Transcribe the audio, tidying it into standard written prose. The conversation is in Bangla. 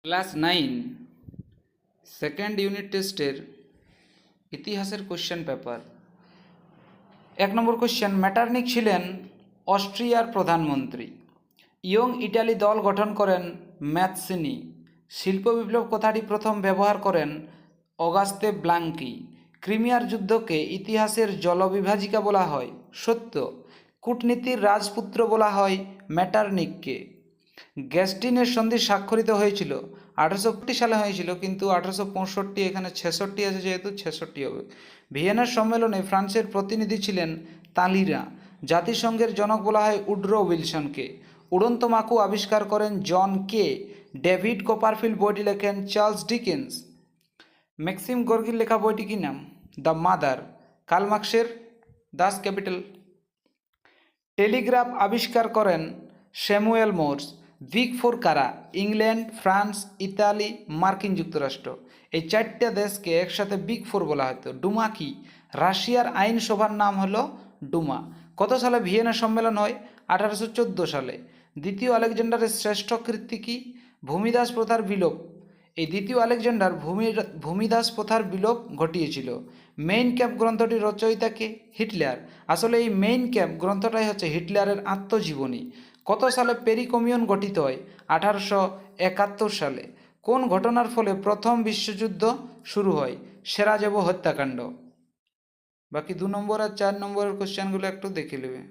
ক্লাস 9 সেকেন্ড ইউনিট টেস্টের ইতিহাসের কোশ্চেন পেপার। 1 নম্বর কোশ্চেন, মেটারনিখ ছিলেন অস্ট্রিয়ার প্রধানমন্ত্রী। ইয়ং ইটালি দল গঠন করেন ম্যাথসিনি। শিল্প বিপ্লব কথাটি প্রথম ব্যবহার করেন অগাস্তে ব্লাঙ্কি। ক্রিমিয়ার যুদ্ধকে ইতিহাসের জলবিভাজিকা বলা হয়, সত্য। কূটনীতির রাজপুত্র বলা হয় মেটারনিখকে। গ্যাস্টিনের সন্ধি স্বাক্ষরিত হয়েছিল 1850 সালে হয়েছিল, কিন্তু 1865 এখানে 66 আছে, যেহেতু 66 হবে। ভিয়েনার সম্মেলনে ফ্রান্সের প্রতিনিধি ছিলেন তালিরা। জাতিসংঘের জনক বলা হয় উড্রো উইলসনকে। উড়ন্ত মাকু আবিষ্কার করেন জন কে। ডেভিড কপারফিল্ড বইটি লেখেন চার্লস ডিকেন্স। ম্যাক্সিম গর্গির লেখা বইটি কি নাম? The Mother. কার্ল মার্ক্সের দাস ক্যাপিটাল। টেলিগ্রাফ আবিষ্কার করেন স্যামুয়েল মোর্স। বিগ ফোর কারা? ইংল্যান্ড, ফ্রান্স, ইতালি, মার্কিন যুক্তরাষ্ট্র। এই 4টে দেশকে একসাথে বিগ ফোর বলা হতো। ডুমা কি? রাশিয়ার আইনসভার নাম হলো ডুমা। কত সালে ভিয়েনা সম্মেলন হয়? 1814 সালে। দ্বিতীয় আলেকজান্ডারের শ্রেষ্ঠ কীর্তি কি? ভূমিদাস প্রথার বিলোপ। এই দ্বিতীয় আলেকজান্ডার ভূমিদাস প্রথার বিলোপ ঘটিয়েছিল। মেইন ক্যাম্প গ্রন্থটির রচয়িতাকে? হিটলার। আসলে এই মেইন ক্যাম্প গ্রন্থটাই হচ্ছে হিটলারের আত্মজীবনী। কত সালে প্যারি কমিউন গঠিত হয়? 1871 সালে। কোন ঘটনার ফলে প্রথম বিশ্বযুদ্ধ শুরু হয়? সেরাজেভো হত্যাকাণ্ড। বাকি 2 নম্বর আর 4 নম্বরের কোশ্চেনগুলো একটু দেখে নেবে।